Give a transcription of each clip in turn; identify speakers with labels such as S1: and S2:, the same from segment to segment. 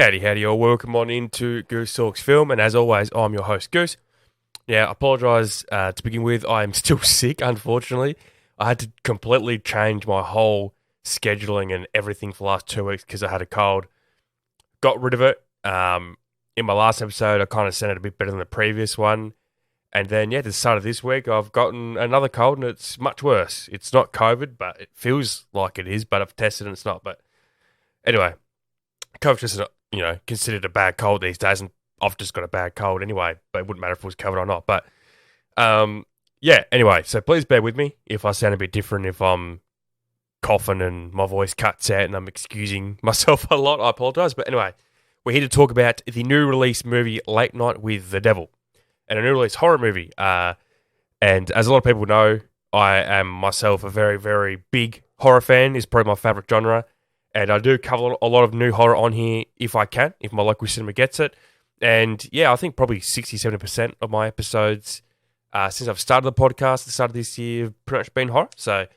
S1: Howdy, all. Welcome on into Goose Talks Film, and as always, I'm your host, Goose. Now, I apologise to begin with. I am still sick, unfortunately. I had to completely change my whole scheduling and everything for the last 2 weeks because I had a cold. Got rid of it. In my last episode, I kind of sounded a bit better than the previous one. And then, at the start of this week, I've gotten another cold, and it's much worse. It's not COVID, but it feels like it is, but I've tested and it's not. But anyway, COVID's just considered a bad cold these days, and I've just got a bad cold anyway, but it wouldn't matter if it was COVID or not. But, anyway, so please bear with me if I sound a bit different, if I'm coughing and my voice cuts out and I'm excusing myself a lot, I apologise. But anyway, we're here to talk about the new release movie, Late Night with the Devil, and a new release horror movie. And as a lot of people know, I am myself a very, very big horror fan. It's probably my favourite genre. And I do cover a lot of new horror on here if I can, if my local cinema gets it. And I think probably 60-70% of my episodes since I've started the podcast at the start of this year have pretty much been horror. So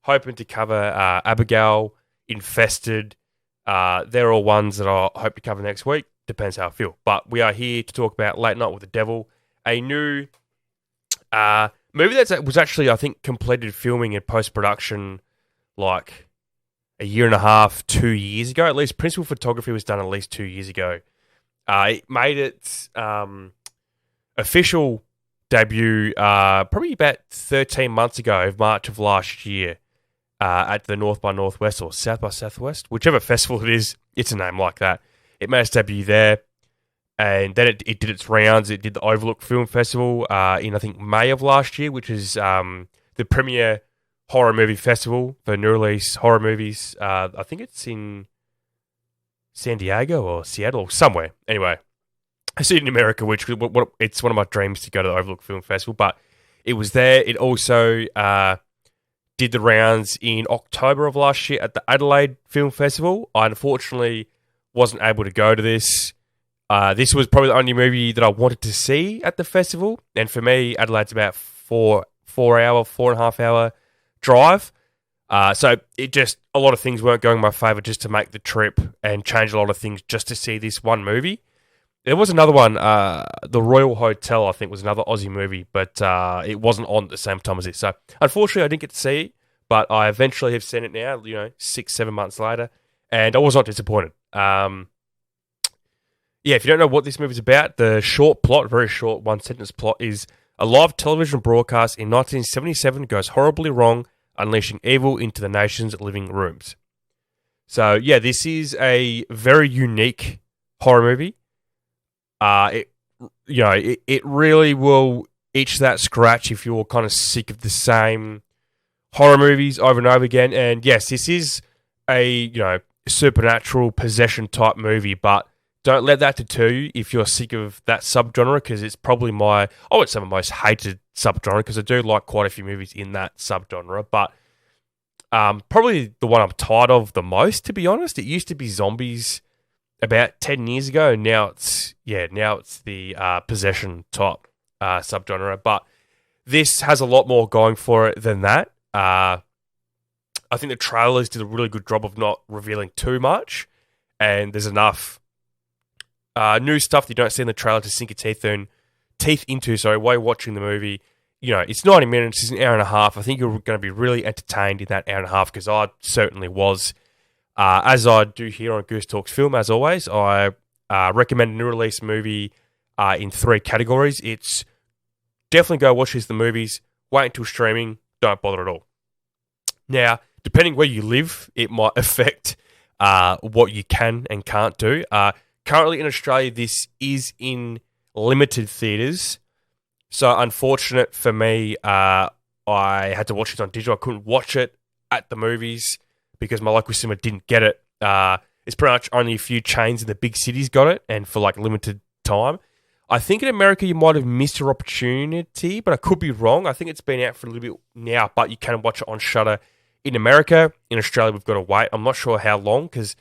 S1: hoping to cover Abigail, Infested. They're all ones that I hope to cover next week. Depends how I feel. But we are here to talk about Late Night with the Devil, a new movie that was actually, I think, completed filming and post-production like a year and a half, 2 years ago. At least principal photography was done at least 2 years ago. It made its official debut probably about 13 months ago, March of last year, at the North by Northwest or South by Southwest, whichever festival it is. It's a name like that. It made its debut there, and then it did its rounds. It did the Overlook Film Festival in, I think, May of last year, which is the premier horror movie festival for new release horror movies. I think it's in San Diego or Seattle, somewhere. Anyway, I see it in America, which it's one of my dreams to go to the Overlook Film Festival, but it was there. It also did the rounds in October of last year at the Adelaide Film Festival. I unfortunately wasn't able to go to this. This was probably the only movie that I wanted to see at the festival, and for me, Adelaide's about 4.5 hour drive. So it just, a lot of things weren't going in my favour just to make the trip and change a lot of things just to see this one movie. There was another one, The Royal Hotel, I think was another Aussie movie, but it wasn't on at the same time as this. So unfortunately I didn't get to see it, but I eventually have seen it now, 6-7 months later, and I was not disappointed. If you don't know what this movie's about, the short plot, very short one-sentence plot, is a live television broadcast in 1977 goes horribly wrong, unleashing evil into the nation's living rooms. So, this is a very unique horror movie. It really will itch that scratch if you're kind of sick of the same horror movies over and over again. And yes, this is a, supernatural possession type movie, but don't let that deter you if you're sick of that subgenre, because it's probably I would say my most hated subgenre, because I do like quite a few movies in that subgenre, but probably the one I'm tired of the most, to be honest. It used to be zombies about 10 years ago, and now it's the possession type subgenre, but this has a lot more going for it than that. I think the trailers did a really good job of not revealing too much, and there's enough new stuff that you don't see in the trailer to sink your teeth into. So while you're watching the movie, it's 90 minutes, it's an hour and a half. I think you're going to be really entertained in that hour and a half, because I certainly was. As I do here on Goose Talks Film, as always, I recommend a new release movie in 3 categories. It's definitely go watch the movies, wait until streaming, don't bother at all. Now, depending where you live, it might affect what you can and can't do. Currently in Australia, this is in limited theatres. So unfortunate for me, I had to watch it on digital. I couldn't watch it at the movies because my local cinema didn't get it. It's pretty much only a few chains in the big cities got it, and for like limited time. I think in America you might have missed your opportunity, but I could be wrong. I think it's been out for a little bit now, but you can watch it on Shudder in America. In Australia, we've got to wait. I'm not sure how long, because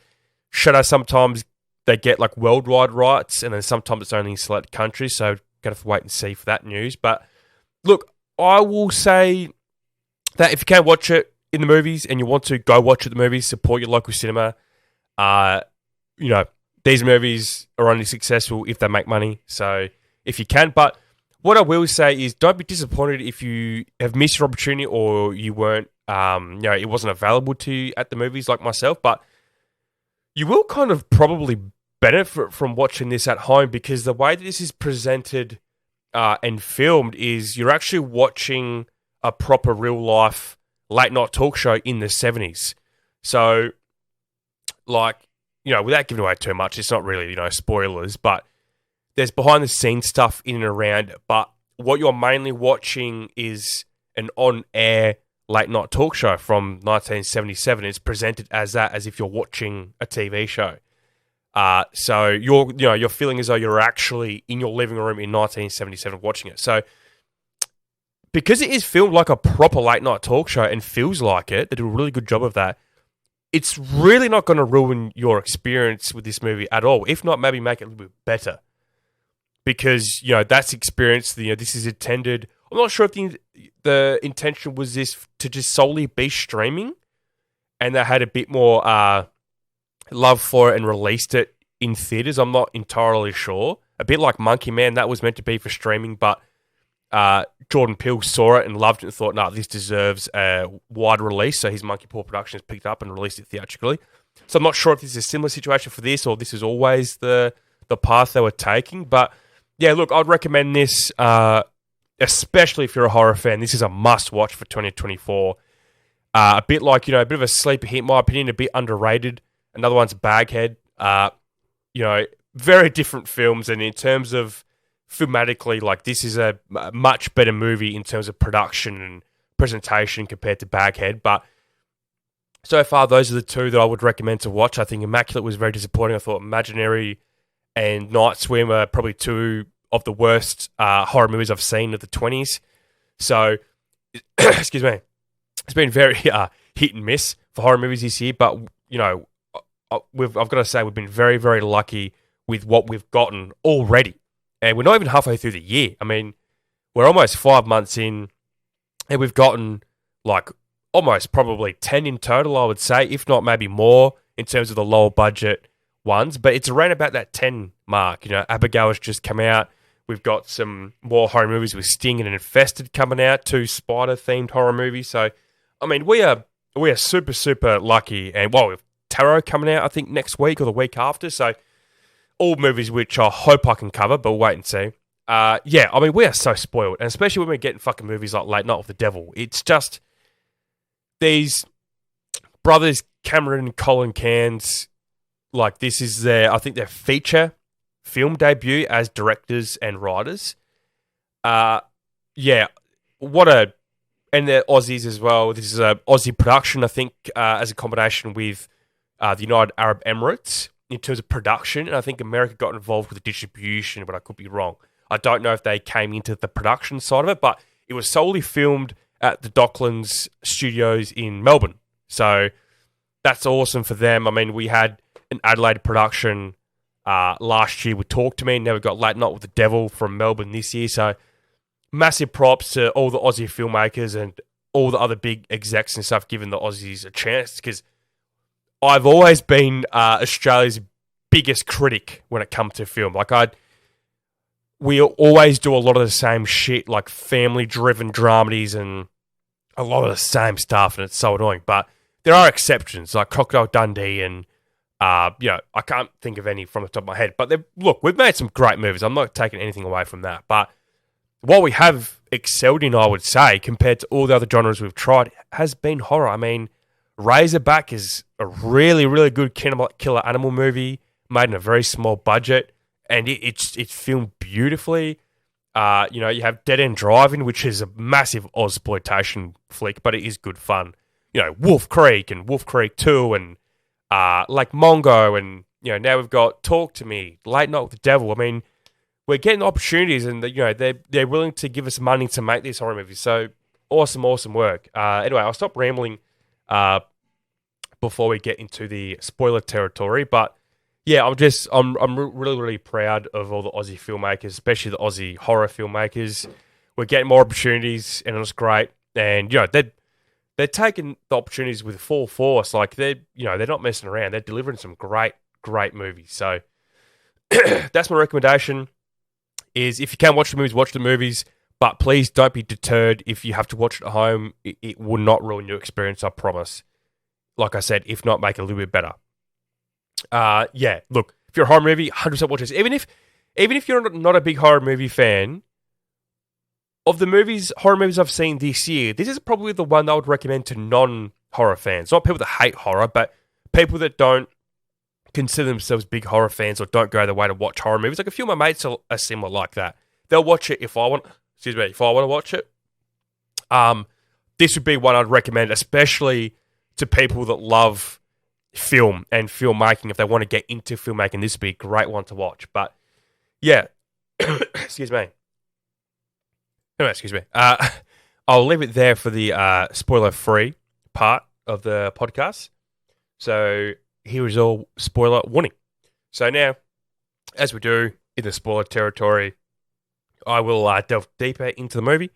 S1: Shudder sometimes they get like worldwide rights, and then sometimes it's only in select countries, so got to wait and see for that news. But look, I will say that if you can watch it in the movies and you want to go watch it at the movies, support your local cinema. They're these movies are only successful if they make money. So if you can, but what I will say is don't be disappointed if you have missed your opportunity or you weren't, it wasn't available to you at the movies like myself, but you will kind of probably benefit from watching this at home because the way that this is presented and filmed is you're actually watching a proper real life late night talk show in the 70s. So, without giving away too much, it's not really, spoilers, but there's behind the scenes stuff in and around. But what you're mainly watching is an on air late night talk show from 1977. It's presented as that, as if you're watching a TV show. So you're feeling as though you're actually in your living room in 1977 watching it. So because it is filmed like a proper late night talk show and feels like it, they do a really good job of that. It's really not going to ruin your experience with this movie at all. If not, maybe make it a little bit better. Because, that's experience, this is intended. I'm not sure if the intention was this to just solely be streaming and they had a bit more love for it and released it in theaters. I'm not entirely sure. A bit like Monkey Man, that was meant to be for streaming, but Jordan Peele saw it and loved it and thought, this deserves a wide release. So his Monkey Paw Productions picked up and released it theatrically. So I'm not sure if this is a similar situation for this or this is always the path they were taking. But yeah, look, I'd recommend this, especially if you're a horror fan. This is a must-watch for 2024. A bit like, a bit of a sleeper hit, in my opinion, a bit underrated. Another one's Baghead. Very different films. And in terms of thematically, this is a much better movie in terms of production and presentation compared to Baghead. But so far, those are the two that I would recommend to watch. I think Immaculate was very disappointing. I thought Imaginary and Night Swim are probably two of the worst horror movies I've seen of the 20s. So, excuse me, it's been very hit and miss for horror movies this year. But, I've got to say we've been very, very lucky with what we've gotten already. And we're not even halfway through the year. I mean, we're almost 5 months in and we've gotten almost probably 10 in total, I would say, if not maybe more in terms of the lower budget ones. But it's around about that 10 mark. Abigail has just come out. We've got some more horror movies with Sting and Infested coming out, 2 spider-themed horror movies. So, I mean, we are super, super lucky. And, we've Tarot coming out, I think, next week or the week after. So, all movies which I hope I can cover, but we'll wait and see. We are so spoiled. And especially when we're getting fucking movies like Late Night with the Devil. It's just these brothers, Cameron and Colin Cairns, this is their feature film debut as directors and writers. And they're Aussies as well. This is a Aussie production, I think, as a combination with the United Arab Emirates in terms of production. And I think America got involved with the distribution, but I could be wrong. I don't know if they came into the production side of it, but it was solely filmed at the Docklands Studios in Melbourne. So that's awesome for them. I mean, we had an Adelaide production last year with Talk to Me. Now we've got Late Night with the Devil from Melbourne this year. So massive props to all the Aussie filmmakers and all the other big execs and stuff giving the Aussies a chance, because I've always been Australia's biggest critic when it comes to film. We always do a lot of the same shit, like family-driven dramedies and a lot of the same stuff, and it's so annoying. But there are exceptions, like Crocodile Dundee and, I can't think of any from the top of my head. But we've made some great movies. I'm not taking anything away from that. But what we have excelled in, I would say, compared to all the other genres we've tried, has been horror. I mean, Razorback is a really, really good killer animal movie made in a very small budget, and it's filmed beautifully. You have Dead End Driving, which is a massive Ozploitation flick, but it is good fun. Wolf Creek and Wolf Creek 2 and Lake Mongo, and now we've got Talk to Me, Late Night with the Devil. I mean, we're getting opportunities, and they're willing to give us money to make these horror movies. So awesome work. Anyway, I'll stop rambling before we get into the spoiler territory. But yeah, I'm really, really proud of all the Aussie filmmakers, especially the Aussie horror filmmakers. We're getting more opportunities, and it's great. And they're taking the opportunities with full force. They're not messing around. They're delivering some great movies. So that's my recommendation. Is if you can watch the movies, but please don't be deterred if you have to watch it at home. It will not ruin your experience, I promise. Like I said, if not, make it a little bit better. Yeah, look, if you're a horror movie, 100% watch this. Even if you're not a big horror movie fan, of the horror movies I've seen this year, this is probably the one I would recommend to non-horror fans. Not people that hate horror, but people that don't consider themselves big horror fans or don't go the way to watch horror movies. Like a few of my mates are similar like that. They'll watch it if I want to watch it. This would be one I'd recommend, especially to people that love film and filmmaking. If they want to get into filmmaking, this would be a great one to watch. But yeah, excuse me. No, excuse me. I'll leave it there for the spoiler-free part of the podcast. So here is all spoiler warning. So now, as we do in the spoiler territory, I will delve deeper into the movie,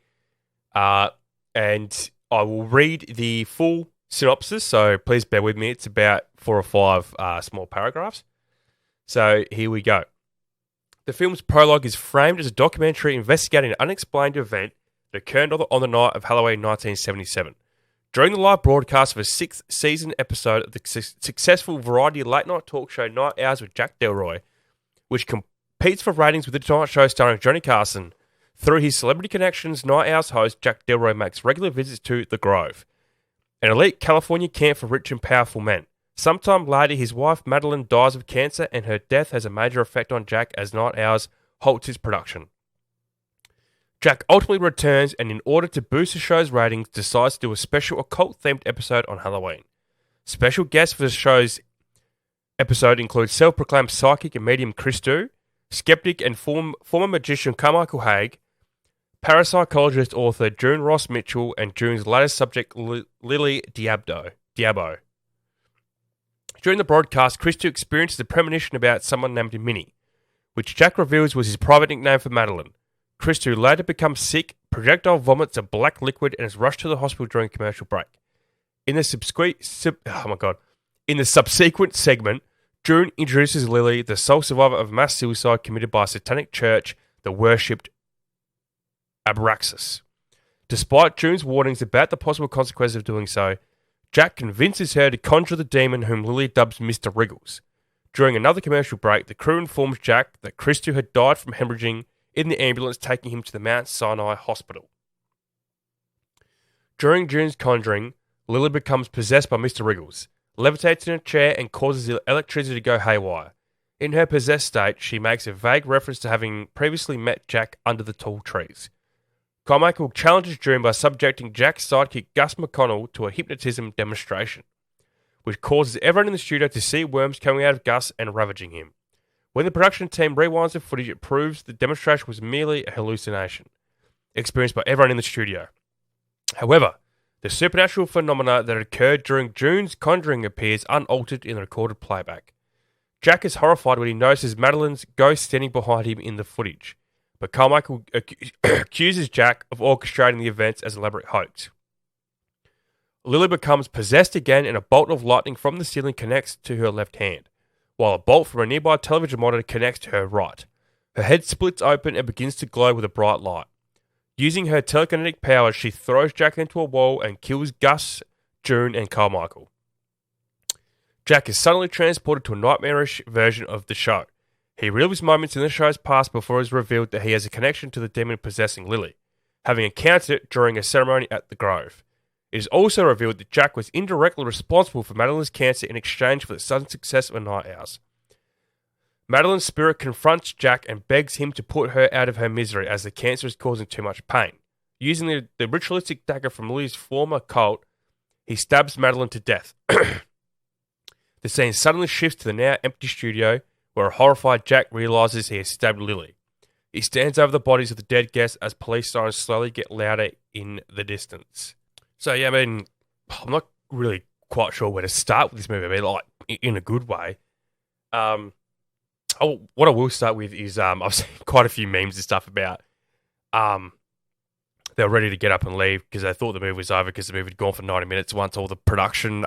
S1: and I will read the full synopsis. So please bear with me. It's about 4 or 5 small paragraphs. So here we go. The film's prologue is framed as a documentary investigating an unexplained event that occurred on the night of Halloween 1977. During the live broadcast of a 6th season episode of the successful variety late-night talk show Night Owls with Jack Delroy, which competes for ratings with The Tonight Show starring Johnny Carson, through his celebrity connections, Night Owls host Jack Delroy makes regular visits to The Grove, an elite California camp for rich and powerful men. Sometime later, his wife Madeline dies of cancer, and her death has a major effect on Jack as Night Owls halts his production. Jack ultimately returns, and in order to boost the show's ratings, decides to do a special occult-themed episode on Halloween. Special guests for the show's episode include self-proclaimed psychic and medium Chris Du, skeptic and former magician Carmichael Haig, parapsychologist author June Ross Mitchell, and June's latest subject Lily Diabo. During the broadcast, Christo experiences a premonition about someone named Minnie, which Jack reveals was his private nickname for Madeline. Christo later becomes sick, projectile vomits a black liquid, and is rushed to the hospital during a commercial break. In the subsequent segment, June introduces Lily, the sole survivor of mass suicide committed by a satanic church that worshipped Abraxas. Despite June's warnings about the possible consequences of doing so, Jack convinces her to conjure the demon whom Lily dubs Mr. Wriggles. During another commercial break, the crew informs Jack that Christo had died from hemorrhaging in the ambulance taking him to the Mount Sinai Hospital. During June's conjuring, Lily becomes possessed by Mr. Wriggles, levitates in a chair, and causes the electricity to go haywire. In her possessed state, she makes a vague reference to having previously met Jack under the tall trees. Carmichael challenges June by subjecting Jack's sidekick Gus McConnell to a hypnotism demonstration, which causes everyone in the studio to see worms coming out of Gus and ravaging him. When the production team rewinds the footage, it proves the demonstration was merely a hallucination, experienced by everyone in the studio. However, the supernatural phenomena that occurred during June's conjuring appears unaltered in the recorded playback. Jack is horrified when he notices Madeline's ghost standing behind him in the footage, but Carmichael accuses Jack of orchestrating the events as an elaborate hoax. Lily becomes possessed again, and a bolt of lightning from the ceiling connects to her left hand, while a bolt from a nearby television monitor connects to her right. Her head splits open and begins to glow with a bright light. Using her telekinetic powers, she throws Jack into a wall and kills Gus, June, and Carmichael. Jack is suddenly transported to a nightmarish version of the show. He relives moments in the show's past before it is revealed that he has a connection to the demon possessing Lily, having encountered it during a ceremony at the Grove. It is also revealed that Jack was indirectly responsible for Madeline's cancer in exchange for the sudden success of Night Owls. Madeline's spirit confronts Jack and begs him to put her out of her misery as the cancer is causing too much pain. Using the ritualistic dagger from Lily's former cult, he stabs Madeline to death. The scene suddenly shifts to the now empty studio, where a horrified Jack realizes he has stabbed Lily. He stands over the bodies of the dead guests as police sirens slowly get louder in the distance. So, yeah, I mean, I'm not really quite sure where to start with this movie. I mean, like, in a good way. What I will start with is I've seen quite a few memes and stuff about they were ready to get up and leave because they thought the movie was over because the movie had gone for 90 minutes once all the production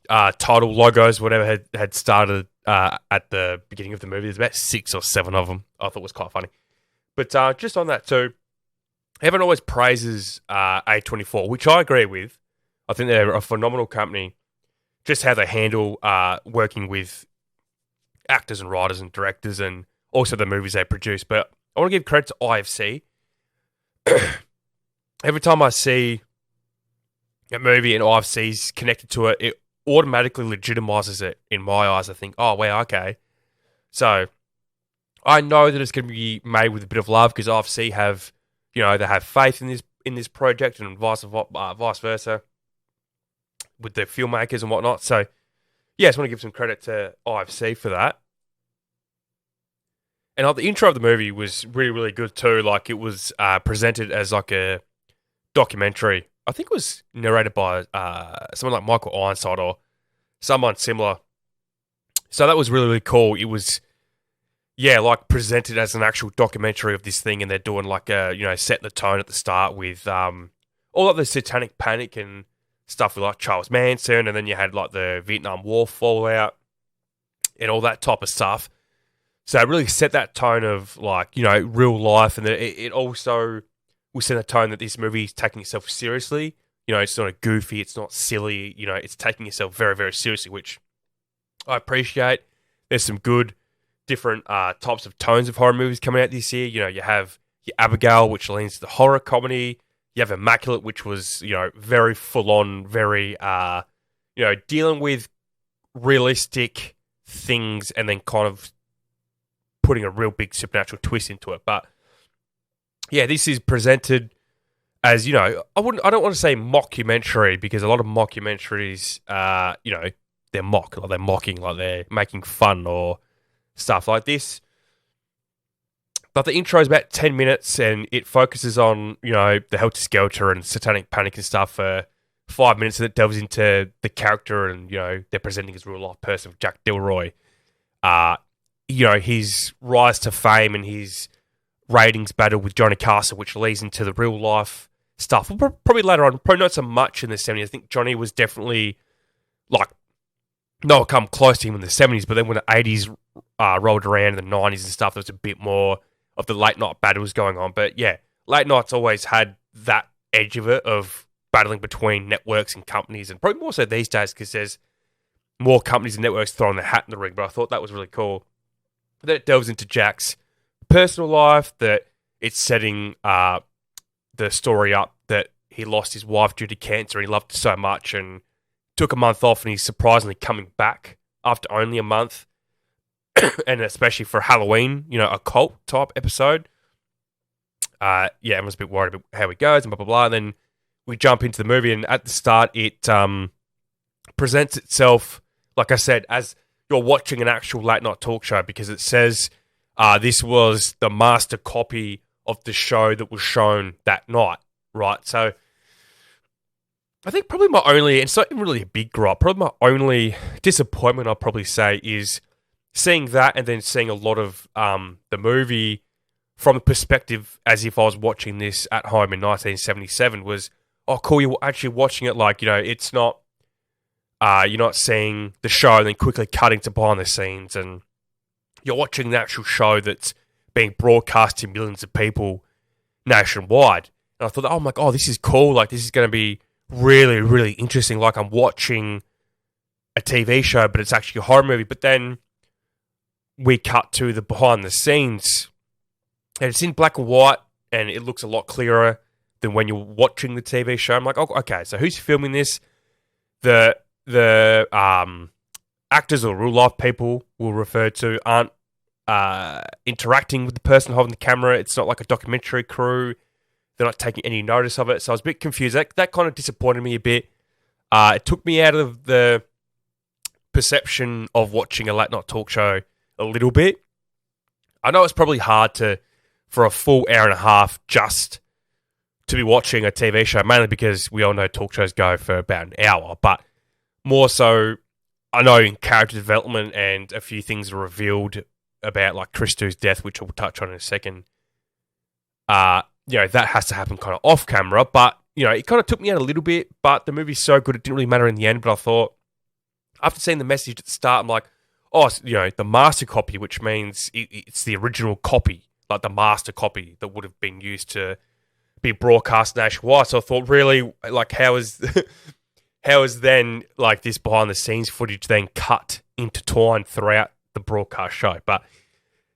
S1: title logos, whatever, had started at the beginning of the movie. There's about 6 or 7 of them. I thought was quite funny. But just on that too, everyone always praises A24, which I agree with. I think they're a phenomenal company. Just how they handle working with actors and writers and directors and also the movies they produce. But I want to give credit to IFC. Every time I see a movie and IFC's connected to it, it automatically legitimizes it in my eyes. I think, oh, wow, okay. So I know that it's going to be made with a bit of love because IFC have, they have faith in this project and vice versa with the filmmakers and whatnot. So, yeah, I just want to give some credit to IFC for that. And the intro of the movie was really, really good too. Like, it was presented as like a documentary. I think it was narrated by someone like Michael Ironside or someone similar. So that was really, really cool. It was, like presented as an actual documentary of this thing, and they're doing like setting the tone at the start with all of the satanic panic and stuff with like Charles Manson, and then you had like the Vietnam War fallout and all that type of stuff. So it really set that tone of like, real life, and it also will set a tone that this movie is taking itself seriously. It's not a goofy, it's not silly, it's taking itself very, very seriously, which I appreciate. There's some good different types of tones of horror movies coming out this year. You have your Abigail, which leans to the horror comedy. You have Immaculate, which was, very full-on, very, dealing with realistic things and then kind of putting a real big supernatural twist into it. But, yeah, this is presented as, I don't want to say mockumentary because a lot of mockumentaries, they're mocking, like they're making fun or stuff like this. But the intro is about 10 minutes and it focuses on, the helter-skelter and satanic panic and stuff for 5 minutes, and it delves into the character and, they're presenting his real-life person of Jack Delroy. His rise to fame and his ratings battle with Johnny Carson, which leads into the real-life stuff. Probably later on, probably not so much in the 70s. I think Johnny was definitely, no, come close to him in the 70s, but then when the 80s rolled around, in the 90s and stuff, there was a bit more of the late night battles going on. But yeah, late night's always had that edge of it, of battling between networks and companies, and probably more so these days because there's more companies and networks throwing their hat in the ring. But I thought that was really cool. Then it delves into Jack's personal life, that it's setting the story up that he lost his wife due to cancer and he loved her so much and took a month off, and he's surprisingly coming back after only a month. And especially for Halloween, a cult type episode. Everyone's a bit worried about how he goes and blah, blah, blah. And then we jump into the movie, and at the start, it presents itself, like I said, as you're watching an actual late night talk show, because it says this was the master copy of the show that was shown that night, right? So I think probably my only, and it's not even really a big gripe, probably my only disappointment I'll probably say is seeing that and then seeing a lot of the movie from the perspective as if I was watching this at home in 1977 was, oh, cool, you're actually watching it like, it's not, you're not seeing the show and then quickly cutting to behind the scenes, and you're watching the actual show that's being broadcast to millions of people nationwide. And I thought, oh my God, this is cool. Like, this is going to be really, really interesting. Like, I'm watching a TV show, but it's actually a horror movie. But then we cut to the behind the scenes, and it's in black and white, and it looks a lot clearer than when you're watching the TV show. I'm like, oh, okay, so who's filming this? The actors or real life people we'll refer to aren't interacting with the person holding the camera. It's not like a documentary crew. They're not taking any notice of it. So I was a bit confused. That kind of disappointed me a bit. It took me out of the perception of watching a late night talk show a little bit. I know it's probably hard for a full hour and a half just to be watching a TV show, mainly because we all know talk shows go for about an hour, but more so, I know in character development and a few things are revealed about like Christo's death, which we'll touch on in a second. That has to happen kind of off camera, but it kind of took me out a little bit, but the movie's so good it didn't really matter in the end. But I thought, after seeing the message at the start, I'm like, the master copy, which means it's the original copy, like the master copy that would have been used to be broadcast nationwide. So I thought, really, like, how is then like this behind the scenes footage then cut intertwined throughout the broadcast show? But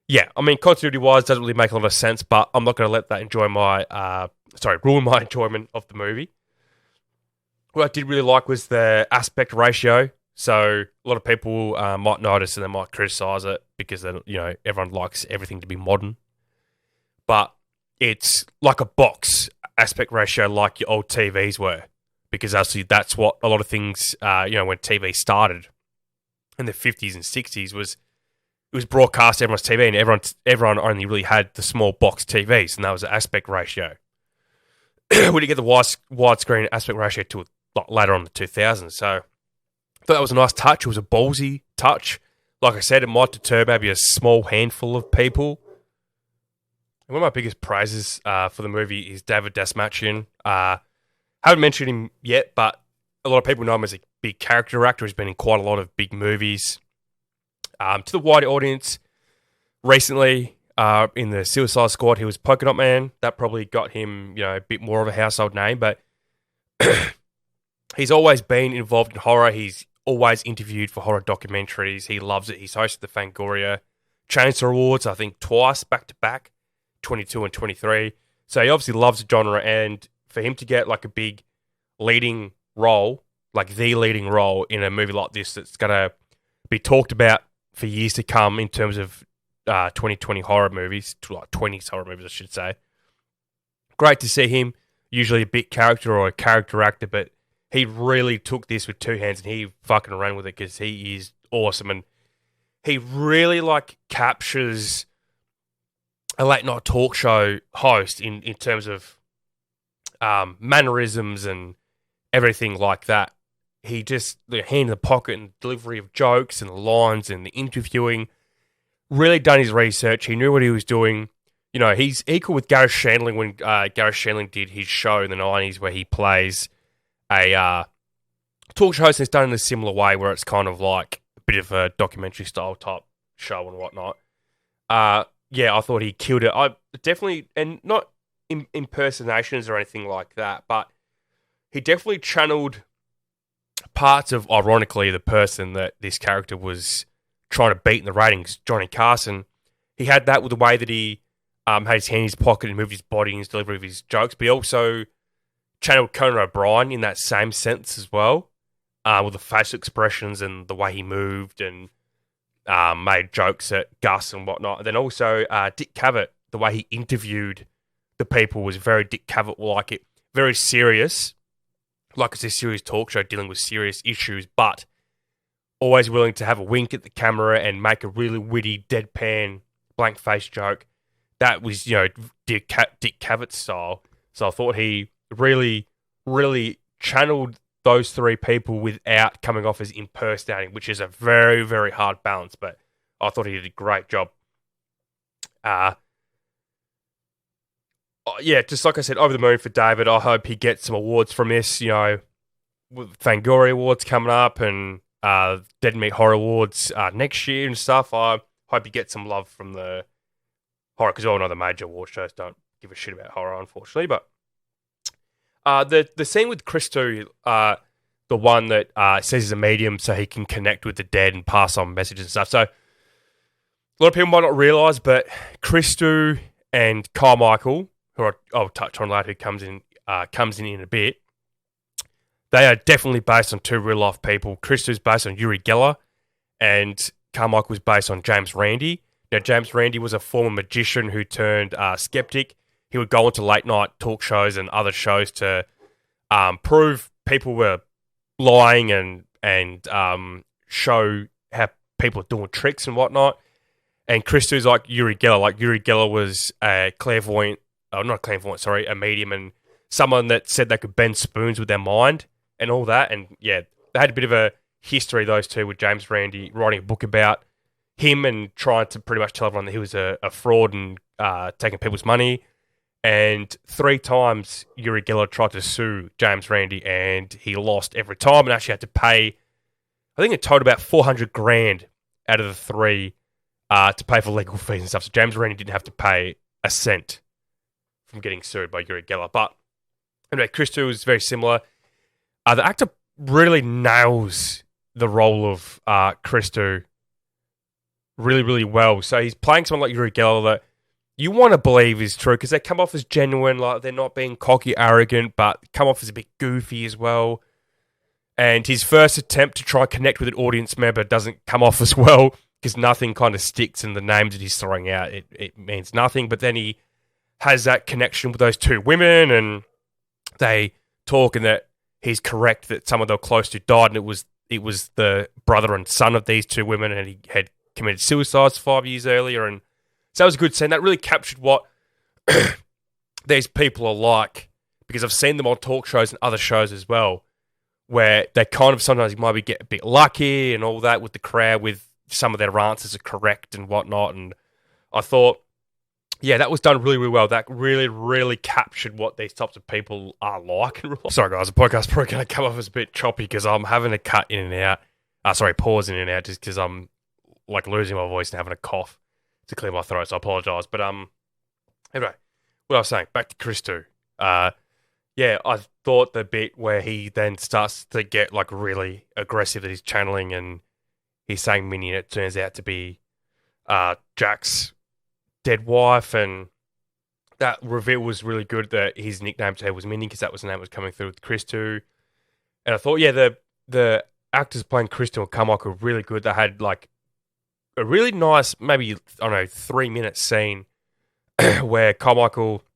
S1: yeah, I mean, continuity wise, doesn't really make a lot of sense. But I'm not going to let that ruin my enjoyment of the movie. What I did really like was the aspect ratio. So a lot of people might notice and they might criticize it because everyone likes everything to be modern, but it's like a box aspect ratio, like your old TVs were, because actually that's what a lot of things, when TV started in the 50s and 60s it was broadcast to everyone's TV, and everyone only really had the small box TVs, and that was the aspect ratio. We did get the widescreen aspect ratio to later on in the 2000s, so I thought that was a nice touch. It was a ballsy touch. Like I said, it might deter maybe a small handful of people. And one of my biggest praises for the movie is David Dasmalchian. Haven't mentioned him yet, but a lot of people know him as a big character actor. He's been in quite a lot of big movies. To the wider audience, recently in the Suicide Squad, he was Polka Dot Man. That probably got him, a bit more of a household name, but he's always been involved in horror. He's always interviewed for horror documentaries. He loves it. He's hosted the Fangoria Chainsaw Awards, I think twice back to back, 22 and 23. So he obviously loves the genre, and for him to get like a big leading role, like the leading role in a movie like this that's going to be talked about for years to come in terms of 2020 horror movies, like 20s horror movies, I should say. Great to see him, usually a bit character or a character actor, but he really took this with two hands and he fucking ran with it because he is awesome. And he really captures a late night talk show host in terms of mannerisms and everything like that. He just, the hand in the pocket and delivery of jokes and the lines and the interviewing, really done his research. He knew what he was doing. He's equal with Gareth Shandling when Gareth Shandling did his show in the 90s where he plays a talk show host, and it's done in a similar way where it's kind of like a bit of a documentary style type show and whatnot. I thought he killed it. I definitely, and not impersonations or anything like that, but he definitely channeled parts of, ironically, the person that this character was trying to beat in the ratings, Johnny Carson. He had that with the way that he had his hand in his pocket and moved his body in his delivery of his jokes, but he also channeled Conan O'Brien in that same sense as well, with the facial expressions and the way he moved and made jokes at Gus and whatnot. And then also Dick Cavett, the way he interviewed the people was very Dick Cavett-like, it very serious, like it's a serious talk show dealing with serious issues, but always willing to have a wink at the camera and make a really witty, deadpan, blank-faced joke. That was, Dick Cavett style. So I thought he really, really channeled those three people without coming off as impersonating, which is a very, very hard balance, but I thought he did a great job. Just like I said, over the moon for David. I hope he gets some awards from this, with Fangoria Awards coming up and Dead Meat Horror Awards next year and stuff. I hope he gets some love from the horror, because all the major award shows don't give a shit about horror, unfortunately, but the scene with Christo, the one that says he's a medium so he can connect with the dead and pass on messages and stuff. So a lot of people might not realise, but Christo and Carmichael, who I'll touch on later, who comes in a bit, they are definitely based on two real life people. Christo's based on Uri Geller, and Carmichael was based on James Randi. Now, James Randi was a former magician who turned skeptic. He would go into late night talk shows and other shows to prove people were lying and show how people are doing tricks and whatnot. And Christo's like Uri Geller. Like Uri Geller was a a medium, and someone that said they could bend spoons with their mind and all that. And yeah, they had a bit of a history, those two, with James Randi writing a book about him and trying to pretty much tell everyone that he was a fraud and taking people's money. And 3 times Uri Geller tried to sue James Randi, and he lost every time and actually had to pay, I think it totaled about $400,000 out of the three to pay for legal fees and stuff. So James Randi didn't have to pay a cent from getting sued by Uri Geller. But anyway, Christo is very similar. The actor really nails the role of Christo really, really well. So he's playing someone like Uri Geller that you want to believe is true because they come off as genuine, like they're not being cocky, arrogant, but come off as a bit goofy as well. And his first attempt to try and connect with an audience member doesn't come off as well because nothing kind of sticks in the names that he's throwing out. It means nothing. But then he has that connection with those two women and they talk and that he's correct that someone they were close to died and it was the brother and son of these two women and he had committed suicide 5 years earlier. And so that was a good scene. That really captured what these people are like because I've seen them on talk shows and other shows as well, where they kind of sometimes might get a bit lucky and all that with the crowd, with some of their answers are correct and whatnot. And I thought, yeah, that was done really, really well. That really, really captured what these types of people are like. Sorry, guys, the podcast's probably going to come off as a bit choppy because I'm having to cut in and out. Pause in and out just because I'm like losing my voice and having a cough to clear my throat. So I apologise. But anyway, what I was saying, back to Christo. Yeah, I thought the bit where he then starts to get like really aggressive that he's channeling and he's saying Minnie and it turns out to be Jack's dead wife, and that reveal was really good that his nickname to her was Minnie because that was the name that was coming through with Christo. And I thought, yeah, the actors playing Christo and Carmichael were really good. They had like a really nice, maybe, I don't know, 3-minute scene where Christo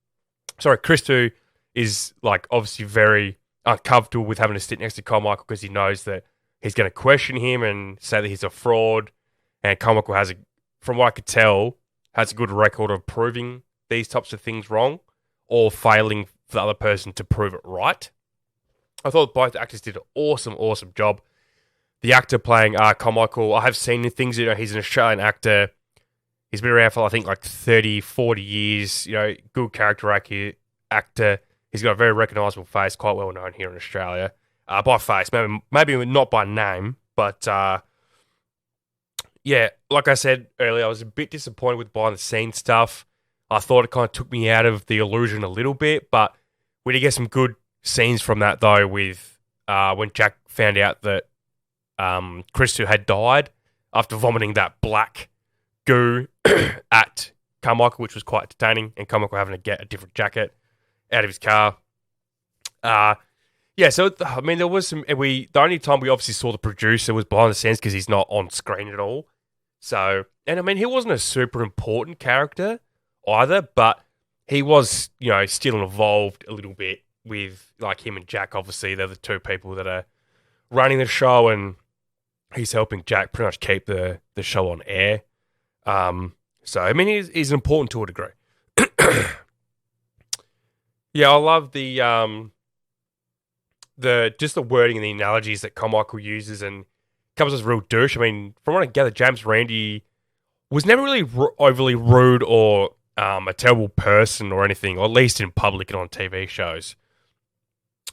S1: is like obviously very uncomfortable with having to sit next to Carmichael because he knows that he's going to question him and say that he's a fraud. And Carmichael has, from what I could tell, has a good record of proving these types of things wrong or failing for the other person to prove it right. I thought both actors did an awesome, awesome job. The actor playing Carmichael, I have seen things, he's an Australian actor. He's been around for, I think, like 30, 40 years. Good character actor. He's got a very recognisable face, quite well known here in Australia. By face, maybe not by name, but yeah, like I said earlier, I was a bit disappointed with behind-the-scenes stuff. I thought it kind of took me out of the illusion a little bit, but we did get some good scenes from that, though, with when Jack found out that Christo had died after vomiting that black goo at Carmichael, which was quite entertaining, and Carmichael having to get a different jacket out of his car. Yeah, so, I mean, there was some... The only time we obviously saw the producer was behind the scenes because he's not on screen at all. So, and I mean, he wasn't a super important character either, but he was, still involved a little bit with, like, him and Jack, obviously. They're the two people that are running the show, and he's helping Jack pretty much keep the show on air. So, I mean, he's important to a degree. Yeah, I love the wording and the analogies that Carmichael uses and comes as a real douche. I mean, from what I gather, James Randi was never really overly rude or a terrible person or anything, or at least in public and on TV shows.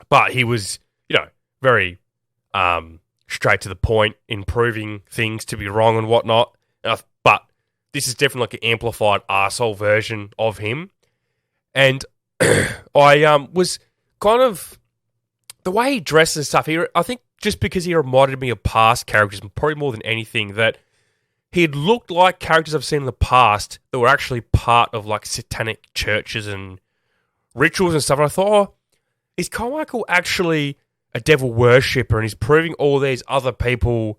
S1: But he was, very straight to the point in proving things to be wrong and whatnot. But this is definitely like an amplified arsehole version of him. And I was kind of... The way he dressed and stuff, I think just because he reminded me of past characters, probably more than anything, that he had looked like characters I've seen in the past that were actually part of like satanic churches and rituals and stuff. And I thought, is Carmichael actually a devil worshipper and he's proving all these other people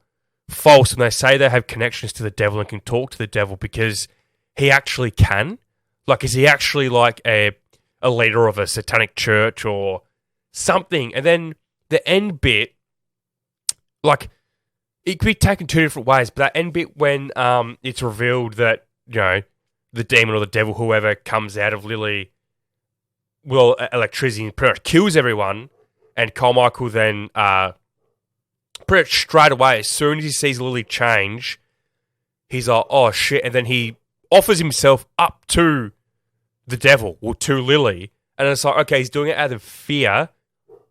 S1: false when they say they have connections to the devil and can talk to the devil because he actually can? Like, is he actually like a leader of a satanic church or something? And then the end bit, like, it could be taken two different ways, but that end bit when it's revealed that, the demon or the devil, whoever comes out of Lily, will electricity pretty much kills everyone, and Carmichael then pretty much straight away, as soon as he sees Lily change, he's like, oh shit, and then he offers himself up to the devil, or to Lily, and it's like, okay, he's doing it out of fear,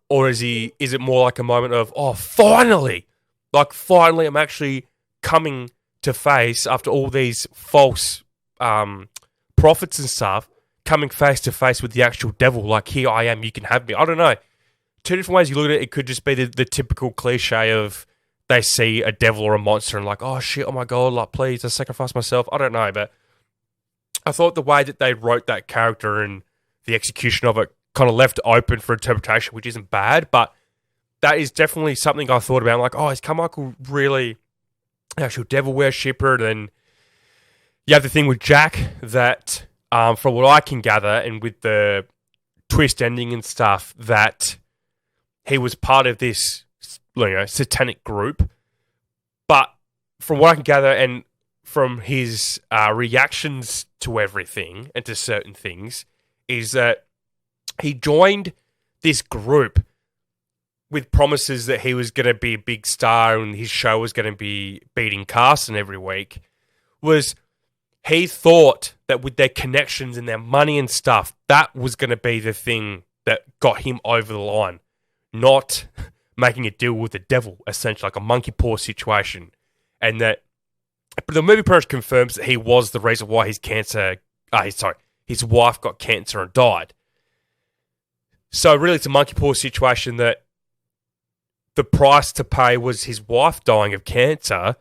S1: or is it more like a moment of, oh, finally I'm actually coming to to face after all these false prophets and stuff, coming face to face with the actual devil. Like, here I am, you can have me. I don't know. Two different ways you look at it. It could just be the typical cliche of they see a devil or a monster and like, oh shit, oh my god, like please, I sacrifice myself. I don't know, but I thought the way that they wrote that character and the execution of it kind of left open for interpretation, which isn't bad, but that is definitely something I thought about. I'm like, oh, is Carmichael really an actual devil worshipper? And then you have the thing with Jack that, from what I can gather, and with the twist ending and stuff, that he was part of this, satanic group. But from what I can gather, and from his reactions to everything and to certain things, is that he joined this group with promises that he was going to be a big star and his show was going to be beating Carson every week. He thought that with their connections and their money and stuff, that was going to be the thing that got him over the line, not making a deal with the devil, essentially like a monkey paw situation. And that, but the movie pretty much confirms that he was the reason why his wife got cancer and died. So really, it's a monkey paw situation that the price to pay was his wife dying of cancer.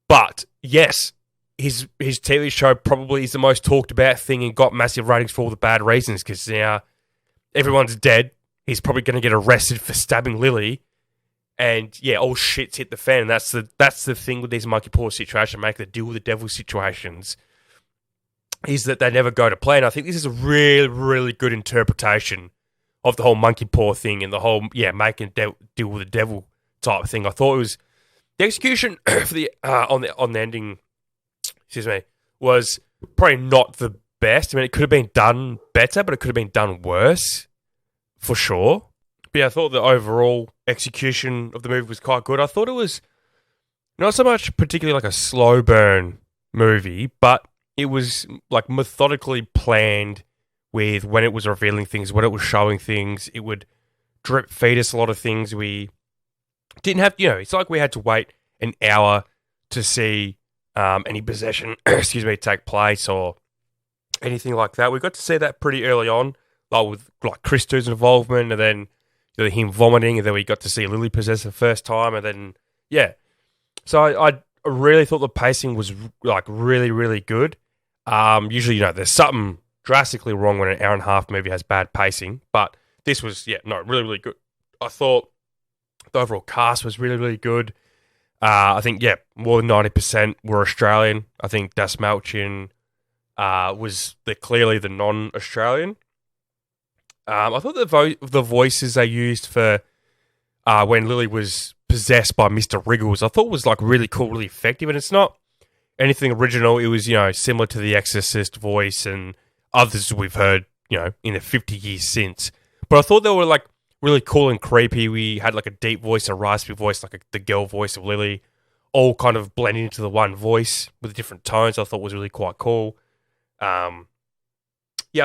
S1: But yes, his TV show probably is the most talked about thing and got massive ratings for all the bad reasons, because now everyone's dead. He's probably going to get arrested for stabbing Lily. And yeah, all shit's hit the fan. And that's the thing with these monkey paw situations, make the deal with the devil situations, is that they never go to plan. I think this is a really, really good interpretation of the whole monkey paw thing and the whole, making a deal with the devil type thing. I thought it was, the execution for the on the ending, was probably not the best. I mean, it could have been done better, but it could have been done worse, for sure. But yeah, I thought the overall execution of the movie was quite good. I thought it was not so much particularly like a slow burn movie, but it was like methodically planned with when it was revealing things, when it was showing things. It would drip feed us a lot of things. We didn't have, it's like we had to wait an hour to see any possession, take place or anything like that. We got to see that pretty early on, like with like Christo's involvement, and then him vomiting, and then we got to see Lily possessed the first time, and then So I really thought the pacing was like really, really good. Usually, there's something drastically wrong when an hour and a half movie has bad pacing, but this was really, really good. I thought the overall cast was really, really good. I think more than 90% were Australian. I think Das Malchin was clearly the non-Australian. I thought the voices they used for when Lily was possessed by Mr. Wriggles, I thought was like really cool, really effective, and it's not anything original. It was similar to the Exorcist voice and others we've heard in the 50 years since. But I thought they were like really cool and creepy. We had like a deep voice, a raspy voice, like the girl voice of Lily, all kind of blending into the one voice with different tones. I thought was really quite cool. I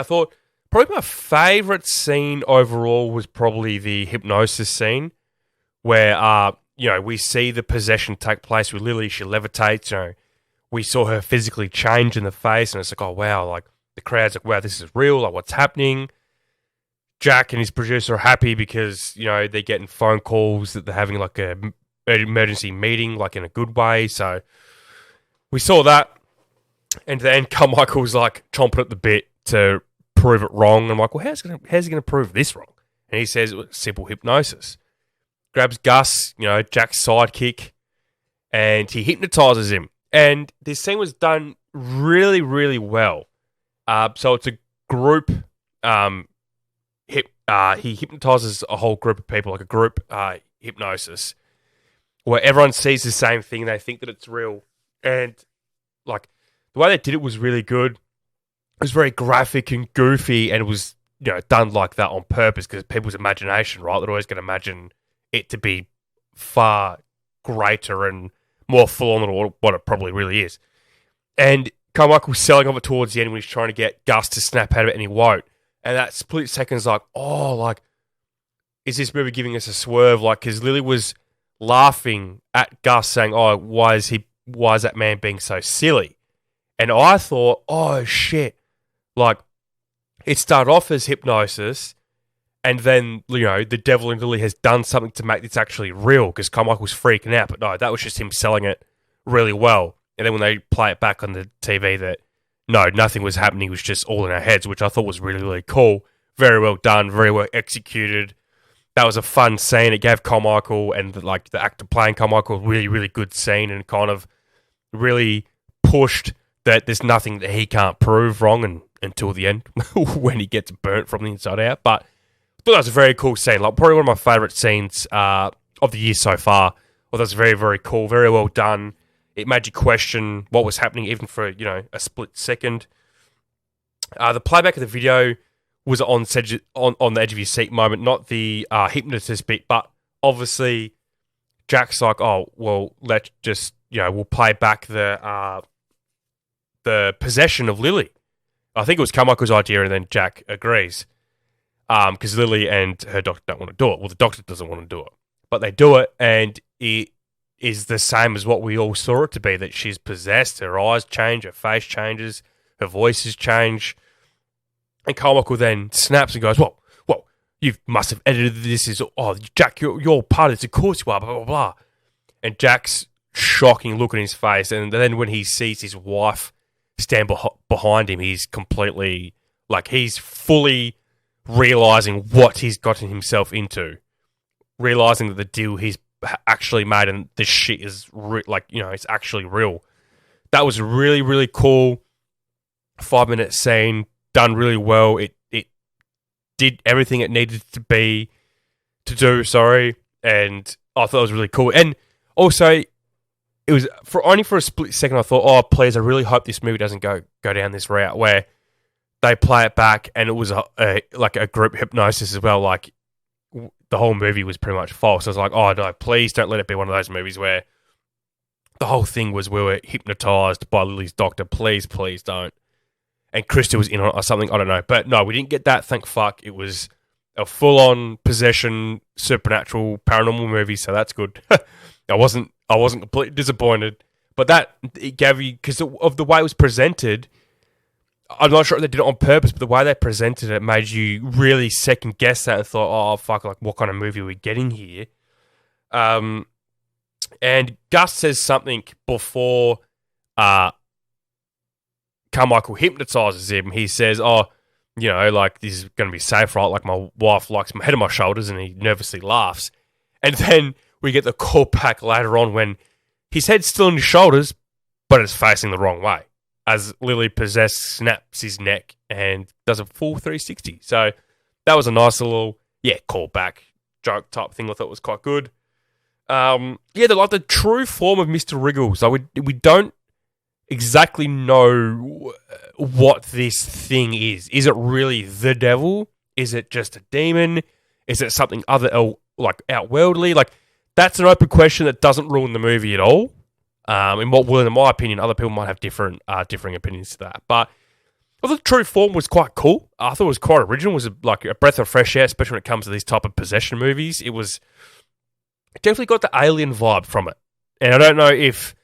S1: thought probably my favourite scene overall was probably the hypnosis scene, where we see the possession take place with Lily. She levitates. We saw her physically change in the face, and it's like, oh wow, like the crowd's like, wow, this is real. Like, what's happening? Jack and his producer are happy because they're getting phone calls that they're having like a emergency meeting, like in a good way. So we saw that, and then Carmichael's like chomping at the bit to prove it wrong. I'm like, well, how's he going to prove this wrong? And he says it was simple hypnosis. Grabs Gus, Jack's sidekick, and he hypnotizes him. And this scene was done really, really well. So it's a group. He hypnotizes a whole group of people, like a group hypnosis, where everyone sees the same thing. They think that it's real, and like the way they did it was really good. It was very graphic and goofy, and it was done like that on purpose because people's imagination, right? They're always going to imagine it to be far greater and more full on than what it probably really is. And Carmichael was selling off it towards the end when he's trying to get Gus to snap out of it, and he won't. And that split second's like, oh, like, is this movie giving us a swerve? Like, because Lily was laughing at Gus saying, oh, why is he why is that man being so silly? And I thought, oh shit, like it started off as hypnosis, and then the devil in Lily has done something to make this actually real because Carmichael's freaking out. But no, that was just him selling it really well. And then when they play it back on the TV, that no, nothing was happening. It was just all in our heads, which I thought was really, really cool. Very well done. Very well executed. That was a fun scene. It gave Carmichael and the actor playing Carmichael a really, really good scene, and kind of really pushed that there's nothing that he can't prove wrong until the end when he gets burnt from the inside out. But I thought that was a very cool scene. Like probably one of my favourite scenes of the year so far. Well, that's very, very cool. Very well done. It made you question what was happening, even for a split second. The playback of the video was on the edge of your seat moment, not the hypnotist bit. But obviously, Jack's like, oh well, let's just we'll play back the possession of Lily. I think it was Carmichael's idea, and then Jack agrees because Lily and her doctor don't want to do it. Well, the doctor doesn't want to do it, but they do it, and it is the same as what we all saw it to be, that she's possessed. Her eyes change, her face changes, her voices change. And Carmichael then snaps and goes, well, you must have edited this. Jack, you're part of this. Of course you are, blah, blah, blah. And Jack's shocking look on his face. And then when he sees his wife stand behind him, he's completely, he's fully realising what he's gotten himself into. Realising that the deal he's actually made and this shit is it's actually real. That was a really, really cool 5-minute scene, done really well. It did everything it needed to do, and I thought it was really cool. And also, it was only for a split second I thought, oh please, I really hope this movie doesn't go down this route where they play it back and it was a group hypnosis as well, the whole movie was pretty much false. I was like, oh no, please don't let it be one of those movies where the whole thing was we were hypnotized by Lily's doctor. Please, please don't. And Krista was in on it or something, I don't know. But no, we didn't get that, thank fuck. It was a full-on possession, supernatural, paranormal movie, so that's good. I wasn't completely disappointed. But it gave you, because of the way it was presented, I'm not sure if they did it on purpose, but the way they presented it made you really second guess that and thought, oh, fuck, what kind of movie are we getting here? And Gus says something before Carmichael hypnotizes him. He says, oh, this is going to be safe, right? My wife likes my head on my shoulders, and he nervously laughs. And then we get the call back later on when his head's still on his shoulders, but it's facing the wrong way, as Lily possessed snaps his neck and does a full 360. So that was a nice little, callback joke type thing. I thought was quite good. They're like the true form of Mr. Wriggles. We don't exactly know what this thing is. Is it really the devil? Is it just a demon? Is it something other, outworldly? That's an open question that doesn't ruin the movie at all. In my opinion, other people might have different differing opinions to that. But I thought the true form was quite cool. I thought it was quite original. It was a breath of fresh air, especially when it comes to these type of possession movies. It definitely got the Alien vibe from it. And I don't know if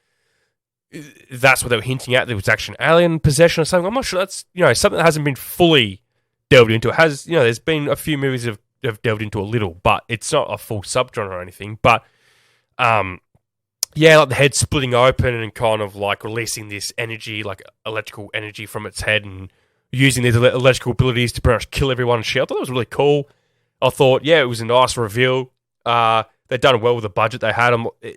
S1: that's what they were hinting at. There was actually an alien possession or something. I'm not sure. That's something that hasn't been fully delved into. It has there's been a few movies that have delved into a little, but it's not a full subgenre or anything. But the head splitting open and kind of releasing this energy, electrical energy from its head, and using these electrical abilities to pretty much kill everyone and shit. I thought that was really cool. I thought, it was a nice reveal. They've done well with the budget they had.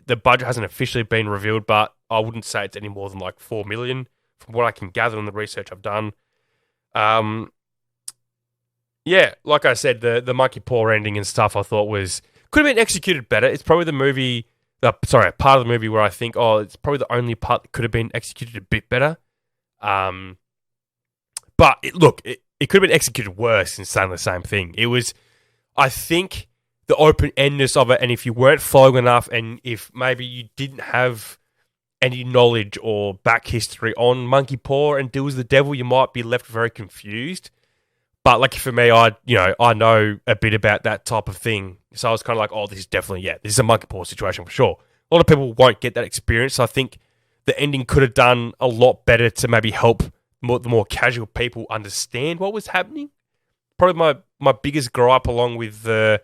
S1: The budget hasn't officially been revealed, but I wouldn't say it's any more than $4 million from what I can gather in the research I've done. Like I said, the monkey paw ending and stuff I thought could have been executed better. It's probably part of the movie where I think, it's probably the only part that could have been executed a bit better. But it could have been executed worse in saying the same thing. It was, I think, the open-endedness of it, and if you weren't following enough, and if maybe you didn't have any knowledge or back history on Monkey Paw and Deals with the Devil, you might be left very confused. But lucky for me, I know a bit about that type of thing. So I was kind of this is definitely, this is a Monkey Paw situation for sure. A lot of people won't get that experience. So I think the ending could have done a lot better to maybe help the more casual people understand what was happening. Probably my biggest gripe, along with the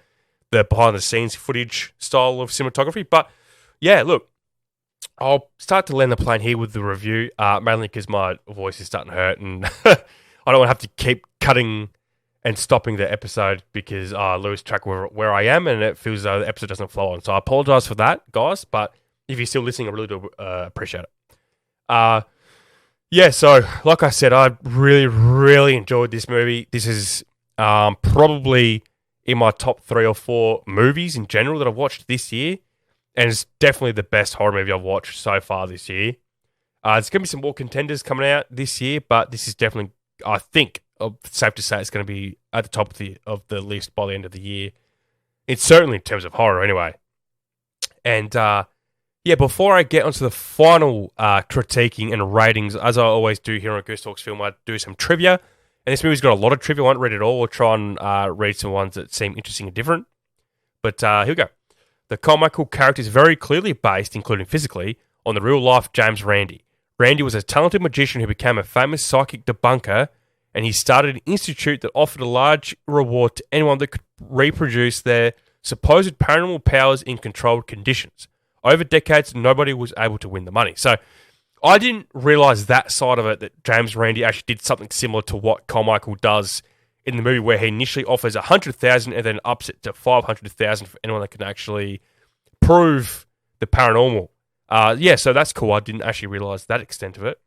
S1: behind the scenes footage style of cinematography. But yeah, look, I'll start to land the plane here with the review, mainly because my voice is starting to hurt, and I don't want to have to keep cutting and stopping the episode because I lose track where I am, and it feels as though the episode doesn't flow on. So I apologize for that, guys. But if you're still listening, I really do appreciate it. Yeah, so like I said, I really, really enjoyed this movie. This is probably in my top 3 or 4 movies in general that I've watched this year. And it's definitely the best horror movie I've watched so far this year. There's going to be some more contenders coming out this year, but this is definitely, I think, safe to say it's going to be at the top of the list by the end of the year. It's certainly in terms of horror anyway. And yeah, before I get onto the final critiquing and ratings, as I always do here on Goose Talks Film, I do some trivia. And this movie's got a lot of trivia. I won't read it all. I'll try and read some ones that seem interesting and different. But here we go. The comical character is very clearly based, including physically, on the real-life James Randi. Randi was a talented magician who became a famous psychic debunker, and he started an institute that offered a large reward to anyone that could reproduce their supposed paranormal powers in controlled conditions. Over decades, nobody was able to win the money. So I didn't realise that side of it, that James Randi actually did something similar to what Carmichael does in the movie, where he initially offers $100,000 and then ups it to $500,000 for anyone that can actually prove the paranormal. Yeah, so that's cool. I didn't actually realise that extent of it.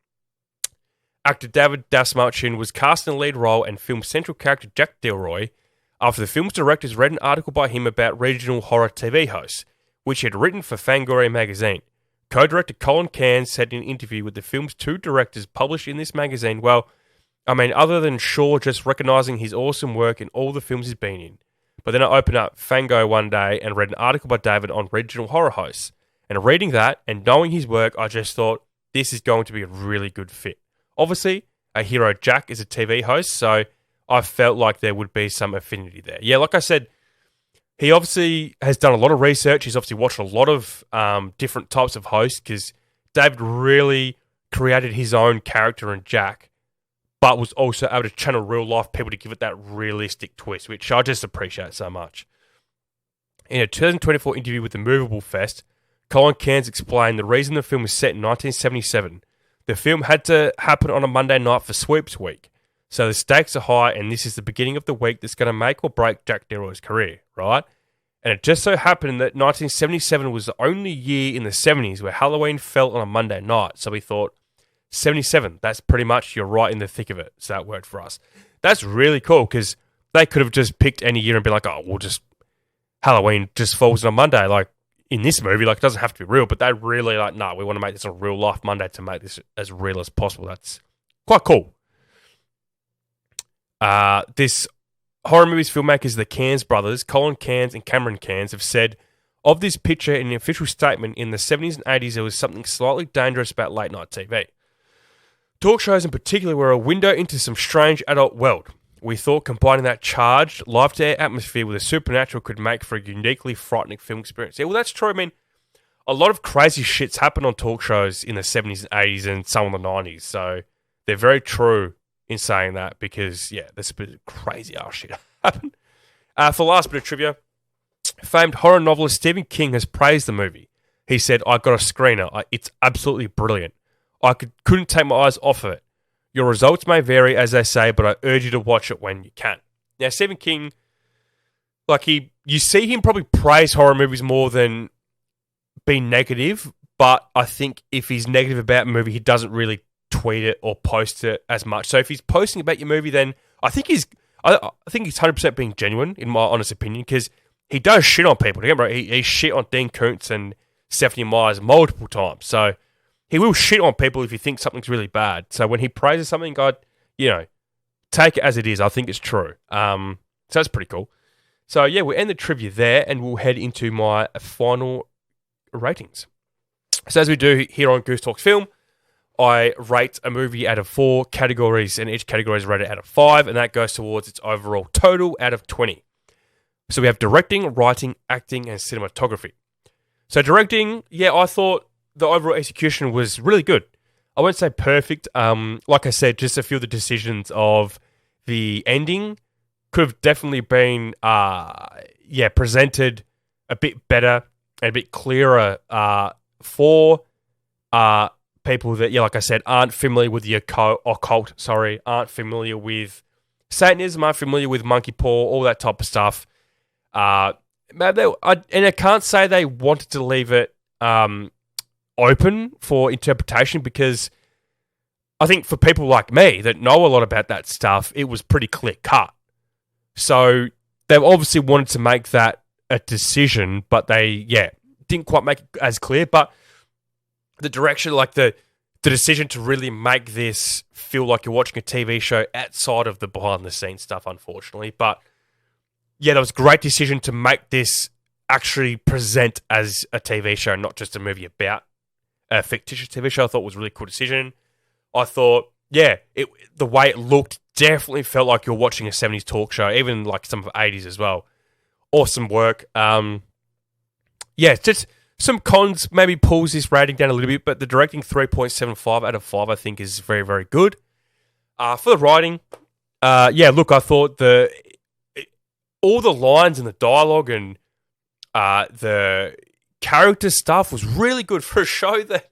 S1: Actor David Dastmalchian was cast in the lead role and filmed central character Jack Delroy after the film's directors read an article by him about regional horror TV hosts, which he had written for Fangoria magazine. Co-director Colin Cairns said in an interview with the film's 2 directors published in this magazine, well, I mean, other than Shaw just recognising his awesome work in all the films he's been in. But then I opened up Fango one day and read an article by David on regional horror hosts. And reading that and knowing his work, I just thought, this is going to be a really good fit. Obviously, our hero Jack is a TV host, so I felt like there would be some affinity there. Yeah, like I said, he obviously has done a lot of research. He's obviously watched a lot of different types of hosts, because David really created his own character in Jack, but was also able to channel real life people to give it that realistic twist, which I just appreciate so much. In a 2024 interview with the Movable Fest, Colin Cairns explained the reason the film was set in 1977. The film had to happen on a Monday night for sweeps week, so the stakes are high, and this is the beginning of the week that's going to make or break Jack Delroy's career, right? And it just so happened that 1977 was the only year in the 70s where Halloween fell on a Monday night, so we thought, 77, that's pretty much, you're right in the thick of it. So that worked for us. That's really cool, because they could have just picked any year and been like, oh, we'll just, Halloween just falls on a Monday. Like, in this movie, like, it doesn't have to be real, but they really like, no, we want to make this a real life Monday to make this as real as possible. That's quite cool. This horror movie's filmmakers, the Cairns brothers, Colin Cairns and Cameron Cairns, have said of this picture in an official statement, in the 70s and 80s, there was something slightly dangerous about late night TV. Talk shows in particular were a window into some strange adult world. We thought combining that charged, live-to-air atmosphere with the supernatural could make for a uniquely frightening film experience. Yeah, well, that's true. I mean, a lot of crazy shit's happened on talk shows in the 70s and 80s and some in the 90s, so they're very true in saying that, because, yeah, there's a bit of crazy-ass shit happened. For the last bit of trivia, famed horror novelist Stephen King has praised the movie. He said, I got a screener. It's absolutely brilliant. I couldn't take my eyes off of it. Your results may vary, as they say, but I urge you to watch it when you can. Now, Stephen King, like, you see him probably praise horror movies more than be negative, but I think if he's negative about a movie, he doesn't really tweet it or post it as much. So if he's posting about your movie, then I think he's 100% being genuine, in my honest opinion, because he does shit on people. Remember, he shit on Dean Koontz and Stephanie Myers multiple times. So he will shit on people if he thinks something's really bad. So when he praises something, God, take it as it is. I think it's true. So that's pretty cool. So yeah, we'll end the trivia there, and we'll head into my final ratings. So as we do here on Goose Talks Film, I rate a movie out of 4 categories, and each category is rated out of 5, and that goes towards its overall total out of 20. So we have directing, writing, acting, and cinematography. So directing, yeah, I thought the overall execution was really good. I won't say perfect. Like I said, just a few of the decisions of the ending could have definitely been, presented a bit better and a bit clearer for people that, like I said, aren't familiar with the occult, aren't familiar with Satanism, aren't familiar with monkey paw, all that type of stuff. And I can't say they wanted to leave it open for interpretation, because I think for people like me that know a lot about that stuff, it was pretty clear cut. So they obviously wanted to make that a decision, but they, didn't quite make it as clear. But the direction, like the decision to really make this feel like you're watching a TV show outside of the behind the scenes stuff, unfortunately. But yeah, that was a great decision to make this actually present as a TV show, not just a movie about a fictitious TV show. I thought it was a really cool decision. I thought, the way it looked definitely felt like you're watching a 70s talk show, even like some of the 80s as well. Awesome work. Just some cons, maybe pulls this rating down a little bit, but the directing 3.75 out of 5, I think, is very, very good. For the writing, I thought all the lines and the dialogue and the character stuff was really good for a show that,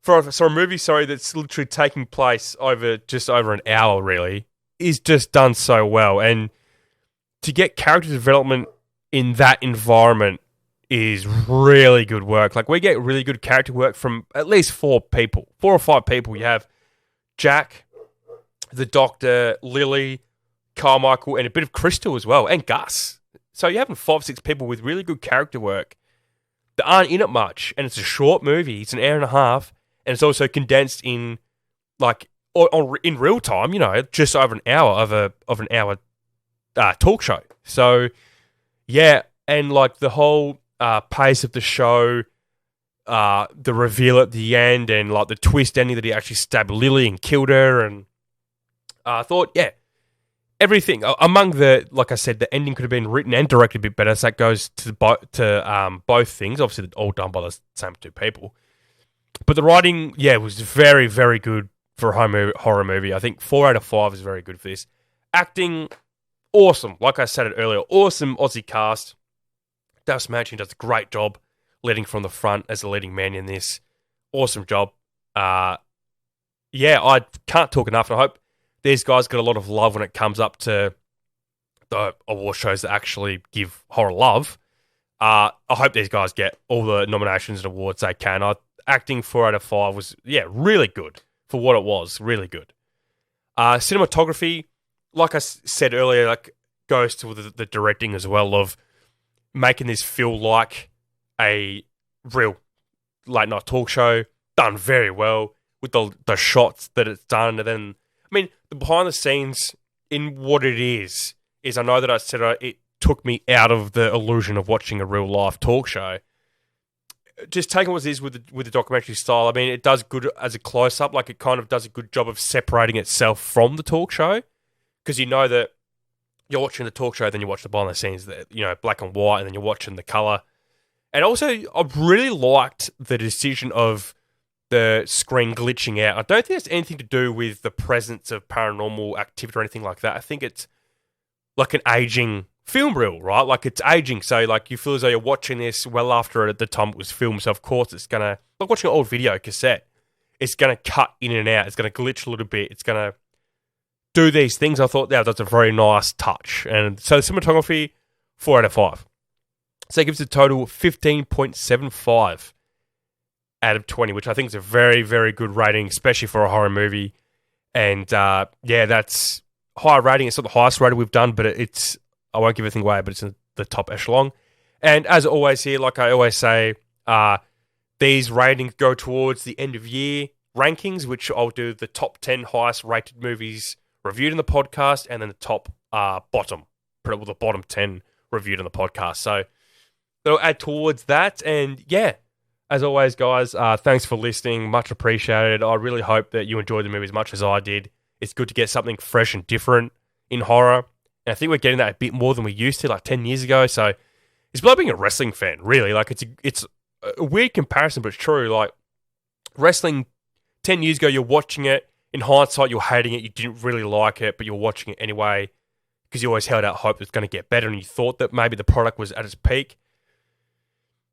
S1: for a movie, that's literally taking place over just over an hour, really, is just done so well. And to get character development in that environment is really good work. Like, we get really good character work from at least 4 or 5 people. You have Jack, the Doctor, Lily, Carmichael, and a bit of Crystal as well, and Gus. So you're having 5 or 6 people with really good character work that aren't in it much, and it's a short movie. It's an hour and a half, and it's also condensed in, like, in real time, just over an hour of an hour talk show. So, and like the whole pace of the show, the reveal at the end, and like the twist ending that he actually stabbed Lily and killed her, and I thought, everything among like I said, the ending could have been written and directed a bit better. So that goes to both things. Obviously, all done by the same 2 people. But the writing, was very, very good for a horror movie. I think 4 out of 5 is very good for this. Acting, awesome. Like I said it earlier, awesome Aussie cast. Dallas Manchin does a great job leading from the front as the leading man in this. Awesome job. I can't talk enough, and I hope these guys get a lot of love when it comes up to the award shows that actually give horror love. I hope these guys get all the nominations and awards they can. Acting 4 out of 5 was, really good for what it was. Really good. Cinematography, like I said earlier, like goes to the directing as well, of making this feel like a real late night talk show. Done very well with the shots that it's done. And then, the behind the scenes in what it is I know that I said it took me out of the illusion of watching a real live talk show. Just taking what it is with the documentary style, it does good as a close-up. Like, it kind of does a good job of separating itself from the talk show, because you know that you're watching the talk show, then you watch the behind the scenes, that black and white, and then you're watching the color. And also, I really liked the decision of the screen glitching out. I don't think it's anything to do with the presence of paranormal activity or anything like that. I think it's like an aging film reel, right? Like, it's aging, so like you feel as though you're watching this well after it at the time it was filmed. So of course it's gonna, like watching an old video cassette, it's gonna cut in and out. It's gonna glitch a little bit. It's gonna do these things. I thought that's a very nice touch. And so the cinematography, 4 out of 5. So it gives a total 15.75 out of 20, which I think is a very, very good rating, especially for a horror movie. And that's high rating. It's not the highest rating we've done, but it's, I won't give anything away, but it's in the top echelon. And as always here, like I always say, these ratings go towards the end of year rankings, which I'll do the top 10 highest rated movies reviewed in the podcast, and then the top bottom 10 reviewed in the podcast. So that'll add towards that. And as always, guys, thanks for listening. Much appreciated. I really hope that you enjoyed the movie as much as I did. It's good to get something fresh and different in horror. And I think we're getting that a bit more than we used to, like 10 years ago. So it's like being a wrestling fan, really. Like, it's a weird comparison, but it's true. Like wrestling 10 years ago, you're watching it. In hindsight, you're hating it. You didn't really like it, but you're watching it anyway because you always held out hope it's going to get better and you thought that maybe the product was at its peak.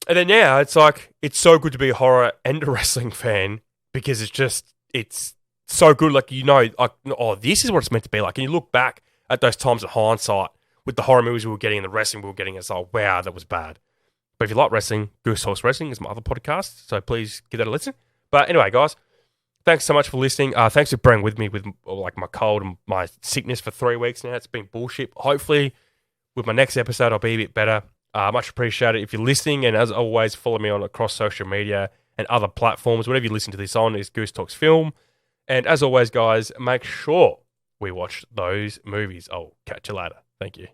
S1: And then now it's like, it's so good to be a horror and a wrestling fan because it's so good. Like, like, oh, this is what it's meant to be like. And you look back at those times in hindsight with the horror movies we were getting and the wrestling we were getting, it's like, wow, that was bad. But if you like wrestling, Goose Talks Wrestling is my other podcast, so please give that a listen. But anyway, guys, thanks so much for listening. Thanks for bearing with me with like my cold and my sickness for 3 weeks now. It's been bullshit. Hopefully, with my next episode, I'll be a bit better. Much appreciated if you're listening, and as always, follow me on across social media and other platforms. Whatever you listen to this on is Goose Talks Film. And as always, guys, make sure we watch those movies. I'll catch you later. Thank you.